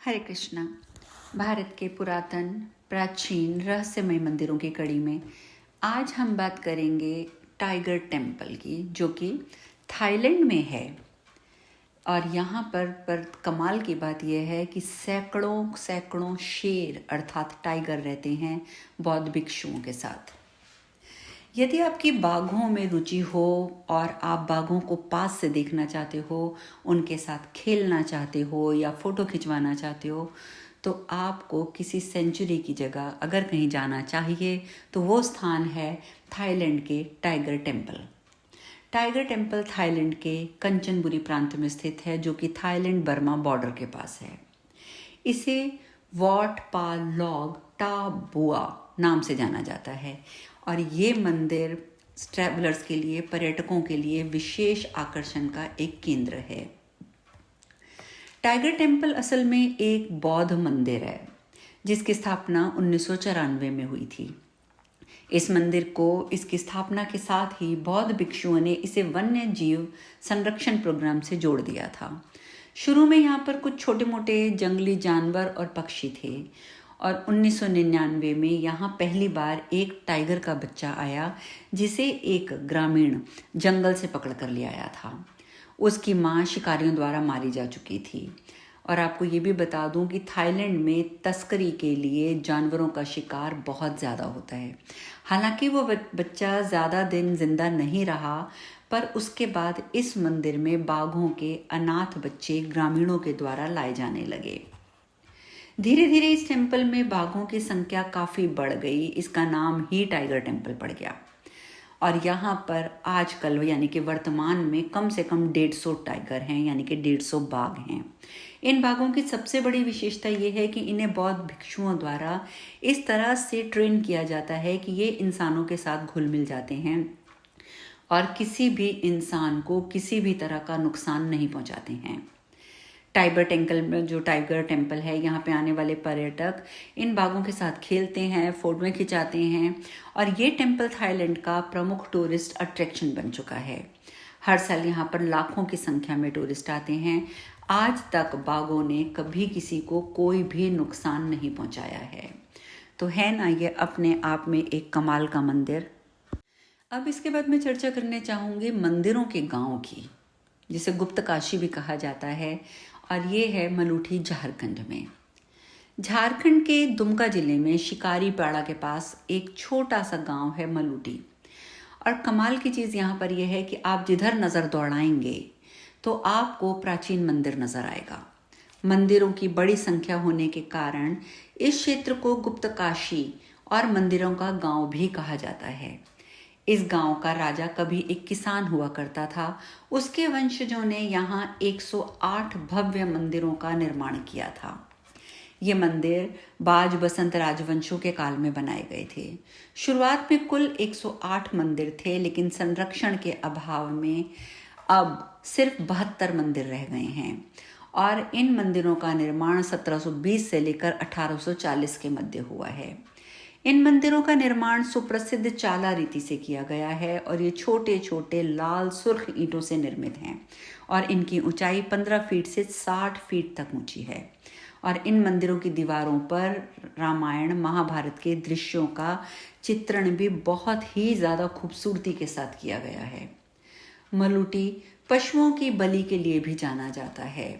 हरे कृष्णा। भारत के पुरातन प्राचीन रहस्यमय मंदिरों की कड़ी में आज हम बात करेंगे टाइगर टेम्पल की, जो कि थाईलैंड में है। और यहाँ पर कमाल की बात यह है कि सैकड़ों सैकड़ों शेर अर्थात टाइगर रहते हैं बौद्ध भिक्षुओं के साथ। यदि आपकी बाघों में रुचि हो और आप बाघों को पास से देखना चाहते हो, उनके साथ खेलना चाहते हो या फ़ोटो खिंचवाना चाहते हो, तो आपको किसी सेंचुरी की जगह अगर कहीं जाना चाहिए तो वो स्थान है थाईलैंड के tiger temple. Tiger temple Thailand के कंचनबुरी प्रांत में स्थित है, जो कि थाईलैंड बर्मा बॉर्डर के पास है। इसे वॉट पा लॉग टा बुआ नाम से जाना जाता है और ये मंदिर ट्रैवलर्स के लिए, पर्यटकों के लिए विशेष आकर्षण का एक केंद्र है। टाइगर टेम्पल असल में एक बौद्ध मंदिर है जिसकी स्थापना 1994 में हुई थी। इस मंदिर को इसकी स्थापना के साथ ही बौद्ध भिक्षुओं ने इसे वन्य जीव संरक्षण प्रोग्राम से जोड़ दिया था। शुरू में यहाँ पर कुछ छोटे मोटे जंगली जानवर और पक्षी थे और 1999 में यहाँ पहली बार एक टाइगर का बच्चा आया जिसे एक ग्रामीण जंगल से पकड़ कर ले आया था। उसकी माँ शिकारियों द्वारा मारी जा चुकी थी। और आपको ये भी बता दूं कि थाईलैंड में तस्करी के लिए जानवरों का शिकार बहुत ज़्यादा होता है। हालांकि वो बच्चा ज़्यादा दिन जिंदा नहीं रहा, पर उसके बाद इस मंदिर में बाघों के अनाथ बच्चे ग्रामीणों के द्वारा लाए जाने लगे। धीरे धीरे इस टेम्पल में बाघों की संख्या काफ़ी बढ़ गई। इसका नाम ही टाइगर टेम्पल पड़ गया और यहाँ पर आजकल यानी कि वर्तमान में कम से कम 150 टाइगर हैं, यानी कि 150 बाघ हैं। इन बाघों की सबसे बड़ी विशेषता ये है कि इन्हें बौद्ध भिक्षुओं द्वारा इस तरह से ट्रेन किया जाता है कि ये इंसानों के साथ घुल मिल जाते हैं और किसी भी इंसान को किसी भी तरह का नुकसान नहीं पहुंचाते हैं। टाइगर टेम्पल में जो टाइगर टेम्पल है, यहाँ पे आने वाले पर्यटक इन बाघों के साथ खेलते हैं, फोटोएं खिंचाते हैं और ये टेम्पल थाईलैंड का प्रमुख टूरिस्ट अट्रैक्शन बन चुका है। हर साल यहाँ पर लाखों की संख्या में टूरिस्ट आते हैं। आज तक बाघों ने कभी किसी को कोई भी नुकसान नहीं पहुँचाया है। तो है ना ये अपने आप में एक कमाल का मंदिर। अब इसके बाद मैं चर्चा करने चाहूँगी मंदिरों के गाँव की, जिसे गुप्त काशी भी कहा जाता है, और ये है मलूठी, झारखंड में। झारखंड के दुमका जिले में शिकारीपाड़ा के पास एक छोटा सा गांव है मलूठी। और कमाल की चीज़ यहाँ पर यह है कि आप जिधर नज़र दौड़ाएंगे तो आपको प्राचीन मंदिर नज़र आएगा। मंदिरों की बड़ी संख्या होने के कारण इस क्षेत्र को गुप्त काशी और मंदिरों का गांव भी कहा जाता है। इस गांव का राजा कभी एक किसान हुआ करता था। उसके वंशजों ने यहाँ 108 भव्य मंदिरों का निर्माण किया था। ये मंदिर बाज बसंत राजवंशों के काल में बनाए गए थे। शुरुआत में कुल 108 मंदिर थे, लेकिन संरक्षण के अभाव में अब सिर्फ 72 मंदिर रह गए हैं और इन मंदिरों का निर्माण 1720 से लेकर 1840 के मध्य हुआ है। इन मंदिरों का निर्माण सुप्रसिद्ध चाला रीति से किया गया है और ये छोटे छोटे लाल सुर्ख ईंटों से निर्मित हैं और इनकी ऊंचाई 15 फीट से 60 फीट तक ऊंची है। और इन मंदिरों की दीवारों पर रामायण महाभारत के दृश्यों का चित्रण भी बहुत ही ज़्यादा खूबसूरती के साथ किया गया है। मलूठी पशुओं की बलि के लिए भी जाना जाता है।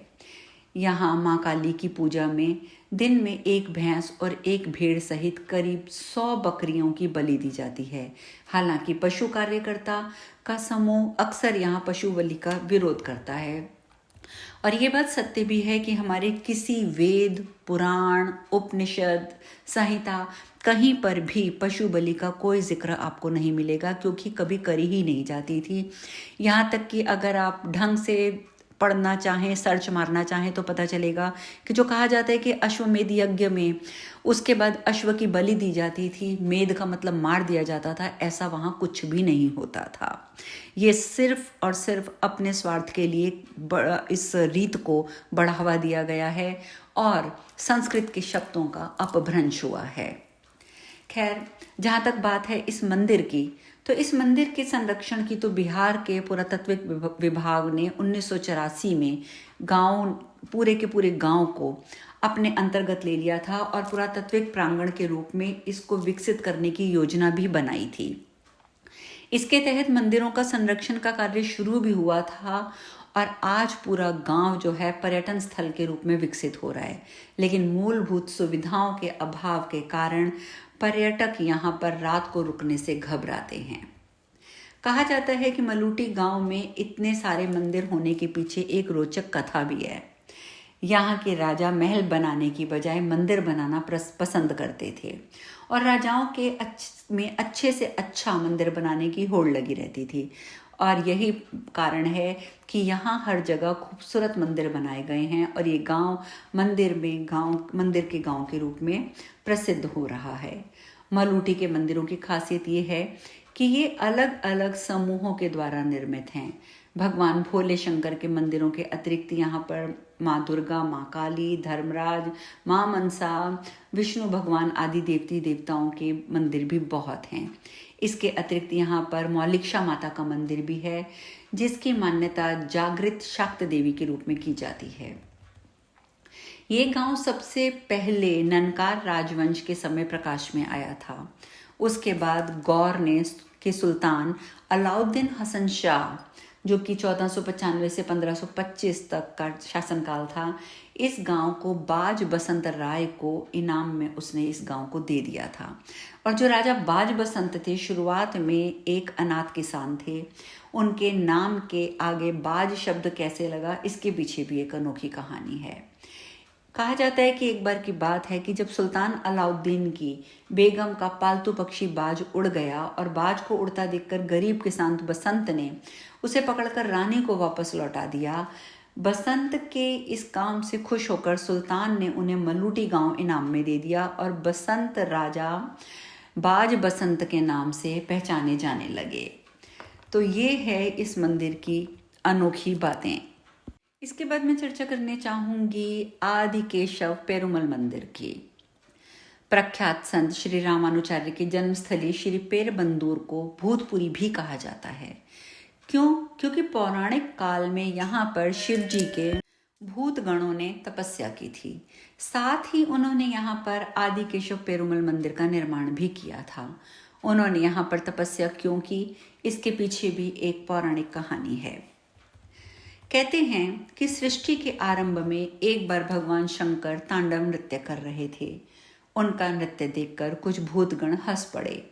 यहाँ माँ काली की पूजा में दिन में एक भैंस और एक भेड़ सहित करीब 100 बकरियों की बलि दी जाती है। हालांकि पशु कार्यकर्ता का समूह अक्सर यहाँ पशु बलि का विरोध करता है। और ये बात सत्य भी है कि हमारे किसी वेद, पुराण, उपनिषद, संहिता कहीं पर भी पशु बलि का कोई जिक्र आपको नहीं मिलेगा, क्योंकि कभी करी ही नहीं जाती थी। यहाँ तक कि अगर आप ढंग से पढ़ना चाहें, सर्च मारना चाहें, तो पता चलेगा कि जो कहा जाता है कि अश्वमेध यज्ञ में उसके बाद अश्व की बलि दी जाती थी, मेध का मतलब मार दिया जाता था, ऐसा वहाँ कुछ भी नहीं होता था। ये सिर्फ और सिर्फ अपने स्वार्थ के लिए इस रीत को बढ़ावा दिया गया है और संस्कृत के शब्दों का अपभ्रंश हुआ है। खैर, जहाँ तक बात है इस मंदिर की, तो इस मंदिर के संरक्षण की तो बिहार के पुरातत्व विभाग ने 1984 में गांव पूरे के पूरे गांव को अपने अंतर्गत ले लिया था और पुरातात्विक प्रांगण के रूप में इसको विकसित करने की योजना भी बनाई थी। इसके तहत मंदिरों का संरक्षण का कार्य शुरू भी हुआ था और आज पूरा गांव जो है पर्यटन स्थल के रूप में विकसित हो रहा है। लेकिन मूलभूत सुविधाओं के अभाव के कारण पर्यटक यहाँ पर रात को रुकने से घबराते हैं। कहा जाता है कि मलूटी गांव में इतने सारे मंदिर होने के पीछे एक रोचक कथा भी है। यहाँ के राजा महल बनाने की बजाय मंदिर बनाना पसंद करते थे और राजाओं के में अच्छे से अच्छा मंदिर बनाने की होड़ लगी रहती थी और यही कारण है कि यहाँ हर जगह खूबसूरत मंदिर बनाए गए हैं और ये गांव मंदिर के गांव के रूप में प्रसिद्ध हो रहा है। मलूटी के मंदिरों की खासियत ये है कि ये अलग अलग समूहों के द्वारा निर्मित हैं। भगवान भोले शंकर के मंदिरों के अतिरिक्त यहाँ पर माँ दुर्गा, माँ काली, धर्मराज, माँ मनसा, विष्णु भगवान आदि देवती देवताओं के मंदिर भी बहुत हैं। इसके अतिरिक्त यहाँ पर मौलिक्षा माता का मंदिर भी है जिसकी मान्यता जागृत शाक्त देवी के रूप में की जाती है। ये गांव सबसे पहले ननकार राजवंश के समय प्रकाश में आया था। उसके बाद गौर के सुल्तान अलाउद्दीन हसन शाह, जो कि 1495 से 1525 तक का शासनकाल था, इस गांव को बाज बसंत राय को इनाम में उसने इस गांव को दे दिया था। और जो राजा बाज बसंत थे शुरुआत में एक अनाथ किसान थे। उनके नाम के आगे बाज शब्द कैसे लगा, इसके पीछे भी एक अनोखी कहानी है। कहा जाता है कि एक बार की बात है कि जब सुल्तान अलाउद्दीन की बेगम का पालतू पक्षी बाज उड़ गया और बाज को उड़ता देखकर गरीब किसान बसंत ने उसे पकड़कर रानी को वापस लौटा दिया। बसंत के इस काम से खुश होकर सुल्तान ने उन्हें मलूटी गांव इनाम में दे दिया और बसंत राजा बाज बसंत के नाम से पहचाने जाने लगे। तो ये है इस मंदिर की अनोखी बातें। इसके बाद मैं चर्चा करने चाहूंगी आदि केशव पेरुमल मंदिर की। प्रख्यात संत श्री रामानुचार्य की जन्मस्थली श्री पेरबंदूर को भूतपुरी भी कहा जाता है। क्यों? क्योंकि पौराणिक काल में यहाँ पर शिव जी के भूत गणों ने तपस्या की थी। साथ ही उन्होंने यहाँ पर आदि केशव पेरुमल मंदिर का निर्माण भी किया था। उन्होंने यहाँ पर तपस्या क्यों की, इसके पीछे भी एक पौराणिक कहानी है। कहते हैं कि सृष्टि के आरंभ में एक बार भगवान शंकर तांडव नृत्य कर रहे थे। उनका नृत्य देखकर कुछ भूतगण हंस पड़े।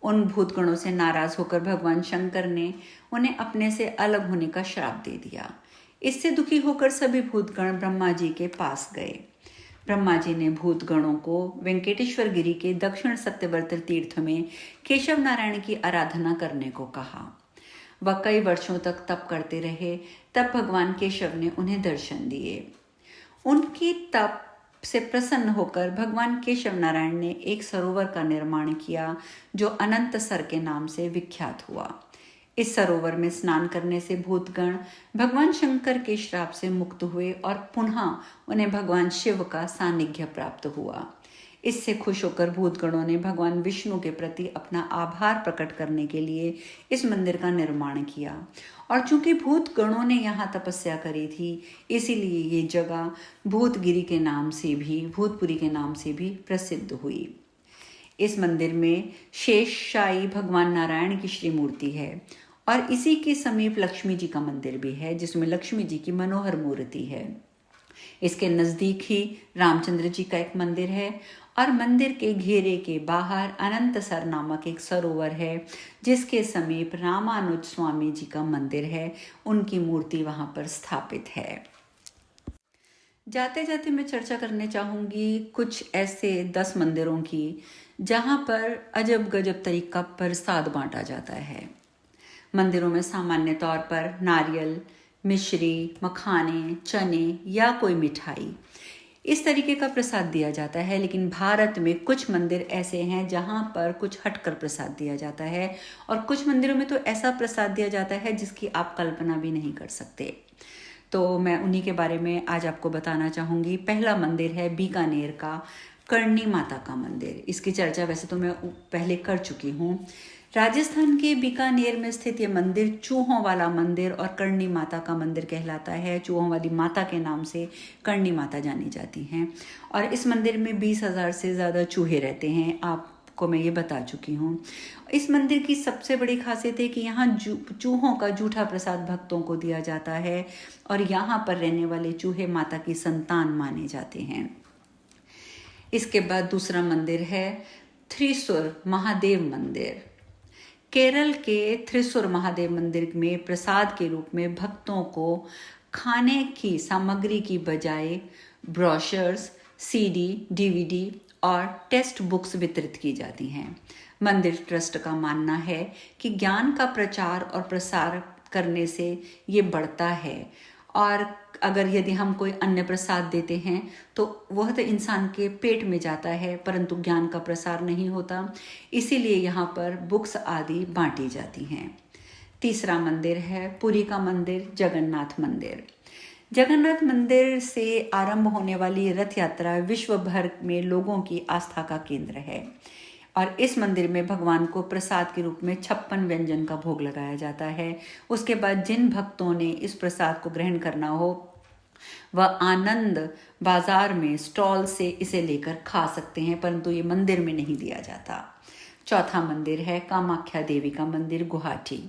उन भूतगणों से नाराज होकर भगवान शंकर ने उन्हें अपने से अलग होने का श्राप दे दिया। इससे दुखी होकर सभी भूतगण ब्रह्मा जी के पास गए। ब्रह्मा जी ने भूतगणों को वेंकटेश्वर गिरी के दक्षिण सत्यवर्ती तीर्थ में केशव नारायण की आराधना करने को कहा। वह कई वर्षों तक तप करते रहे। तब भगवान केशव ने उन्हें दर्शन दिए। उनकी तप से प्रसन्न होकर भगवान केशव नारायण ने एक सरोवर का निर्माण किया जो अनंत सर के नाम से विख्यात हुआ। इस सरोवर में स्नान करने से भूतगण भगवान शंकर के श्राप से मुक्त हुए और पुनः उन्हें भगवान शिव का सानिध्य प्राप्त हुआ। इससे खुश होकर भूतगणों ने भगवान विष्णु के प्रति अपना आभार प्रकट करने के लिए इस मंदिर का निर्माण किया। और चूंकि भूतगणों ने यहाँ तपस्या करी थी, इसीलिए ये जगह भूतगिरी के नाम से भी, भूतपुरी के नाम से भी प्रसिद्ध हुई। इस मंदिर में शेषशायी भगवान नारायण की श्री मूर्ति है और इसी के समीप लक्ष्मी जी का मंदिर भी है जिसमें लक्ष्मी जी की मनोहर मूर्ति है। इसके नज़दीक ही रामचंद्र जी का एक मंदिर है और मंदिर के घेरे के बाहर अनंत सर नामक एक सरोवर है जिसके समीप रामानुज स्वामी जी का मंदिर है। उनकी मूर्ति वहां पर स्थापित है। जाते जाते मैं चर्चा करने चाहूंगी कुछ ऐसे 10 मंदिरों की जहां पर अजब गजब तरीका प्रसाद बांटा जाता है। मंदिरों में सामान्य तौर पर नारियल, मिश्री, मखाने, चने या कोई मिठाई इस तरीके का प्रसाद दिया जाता है। लेकिन भारत में कुछ मंदिर ऐसे हैं जहां पर कुछ हटकर प्रसाद दिया जाता है और कुछ मंदिरों में तो ऐसा प्रसाद दिया जाता है जिसकी आप कल्पना भी नहीं कर सकते। तो मैं उन्हीं के बारे में आज आपको बताना चाहूँगी। पहला मंदिर है बीकानेर का करणी माता का मंदिर। इसकी चर्चा वैसे तो मैं पहले कर चुकी हूँ। राजस्थान के बीकानेर में स्थित ये मंदिर चूहों वाला मंदिर और करणी माता का मंदिर कहलाता है। चूहों वाली माता के नाम से करणी माता जानी जाती हैं और इस मंदिर में 20,000 से ज़्यादा चूहे रहते हैं। आपको मैं ये बता चुकी हूँ। इस मंदिर की सबसे बड़ी खासियत है कि यहाँ चूहों का जूठा प्रसाद भक्तों को दिया जाता है और यहाँ पर रहने वाले चूहे माता की संतान माने जाते हैं। इसके बाद दूसरा मंदिर है थ्रिसुर महादेव मंदिर। केरल के थ्रिसुर महादेव मंदिर में प्रसाद के रूप में भक्तों को खाने की सामग्री की बजाय ब्रोशर्स, सीडी, डीवीडी और टेक्स्ट बुक्स वितरित की जाती हैं। मंदिर ट्रस्ट का मानना है कि ज्ञान का प्रचार और प्रसार करने से ये बढ़ता है और अगर यदि हम कोई अन्य प्रसाद देते हैं तो वह तो इंसान के पेट में जाता है परंतु ज्ञान का प्रसार नहीं होता, इसीलिए यहाँ पर बुक्स आदि बांटी जाती हैं। तीसरा मंदिर है पुरी का मंदिर, जगन्नाथ मंदिर। जगन्नाथ मंदिर से आरंभ होने वाली रथ यात्रा विश्व भर में लोगों की आस्था का केंद्र है और इस मंदिर में भगवान को प्रसाद के रूप में 56 व्यंजन का भोग लगाया जाता है। उसके बाद जिन भक्तों ने इस प्रसाद को ग्रहण करना हो वह आनंद बाजार में स्टॉल से इसे लेकर खा सकते हैं, परंतु ये मंदिर में नहीं दिया जाता। चौथा मंदिर है कामाख्या देवी का मंदिर, गुवाहाटी।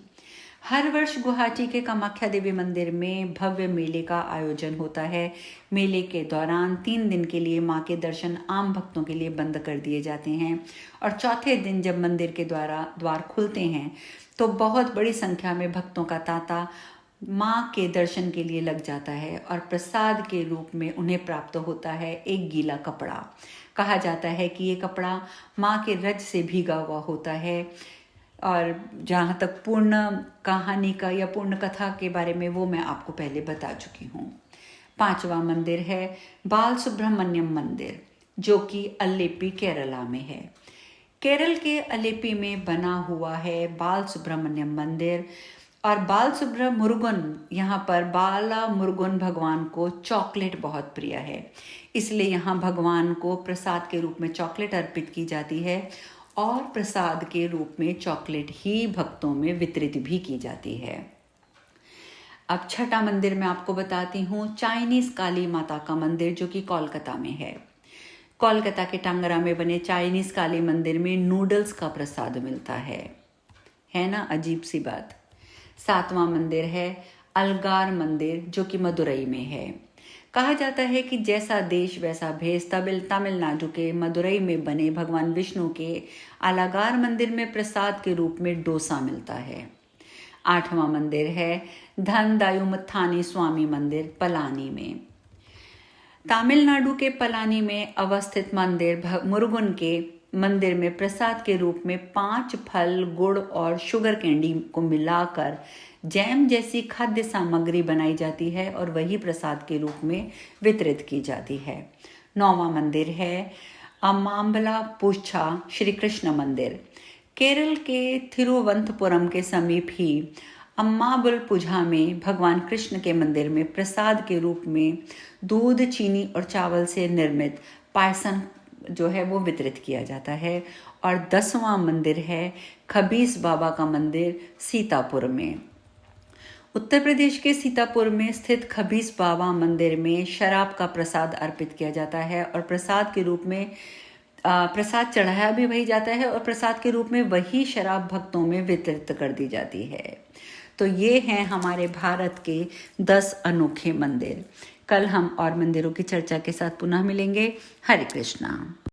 हर वर्ष गुवाहाटी के कामाख्या देवी मंदिर में भव्य मेले का आयोजन होता है। मेले के दौरान 3 दिन के लिए मां के दर्शन आम भक्तों के लिए बंद कर दिए जाते हैं और चौथे दिन जब मंदिर के द्वार खुलते हैं तो बहुत बड़ी संख्या में भक्तों का तांता मां के दर्शन के लिए लग जाता है और प्रसाद के रूप में उन्हें प्राप्त होता है एक गीला कपड़ा। कहा जाता है कि ये कपड़ा मां के रज से भीगा हुआ होता है और जहाँ तक पूर्ण कहानी का या पूर्ण कथा के बारे में वो मैं आपको पहले बता चुकी हूँ। 5वां मंदिर है बाल सुब्रमण्यम मंदिर, जो कि अल्लेपी केरला में है। केरल के अल्लेपी में बना हुआ है बाल सुब्रमण्यम मंदिर और बाल सुब्रमुरुगन, यहाँ पर बाला मुरुगन भगवान को चॉकलेट बहुत प्रिय है, इसलिए यहाँ भगवान को प्रसाद के रूप में चॉकलेट अर्पित की जाती है और प्रसाद के रूप में चॉकलेट ही भक्तों में वितरित भी की जाती है। अब छठा मंदिर मैं आपको बताती हूँ, चाइनीज काली माता का मंदिर, जो कि कोलकाता में है। कोलकाता के टांगरा में बने चाइनीज काली मंदिर में नूडल्स का प्रसाद मिलता है ना, अजीब सी बात। 7वां मंदिर है अलगार मंदिर, जो कि मदुरई में है। कहा जाता है कि जैसा देश वैसा भेष। तमिलनाडु के मदुरई में बने भगवान विष्णु के अलगार मंदिर में प्रसाद के रूप में डोसा मिलता है। 8वां मंदिर है धनदायुमथानी स्वामी मंदिर, पलानी में। तमिलनाडु के पलानी में अवस्थित मंदिर मुरुगन के मंदिर में प्रसाद के रूप में 5 फल, गुड़ और शुगर कैंडी को मिलाकर जैम जैसी खाद्य सामग्री बनाई जाती है और वही प्रसाद के रूप में वितरित की जाती है। 9वां मंदिर है अम्माम्बला पुछा श्री कृष्ण मंदिर। केरल के थिरुवनंतपुरम के समीप ही अम्माबुलपुझा में भगवान कृष्ण के मंदिर में प्रसाद के रूप में दूध, चीनी और चावल से निर्मित पायसन जो है वो वितरित किया जाता है। और 10वां मंदिर है खबीस बाबा का मंदिर, सीतापुर में। उत्तर प्रदेश के सीतापुर में स्थित खबीस बाबा मंदिर में शराब का प्रसाद अर्पित किया जाता है और प्रसाद के रूप में प्रसाद चढ़ाया भी वही जाता है और प्रसाद के रूप में वही शराब भक्तों में वितरित कर दी जाती है। तो ये हैं हमारे भारत के 10 अनोखे मंदिर। कल हम और मंदिरों की चर्चा के साथ पुनः मिलेंगे। हरे कृष्णा।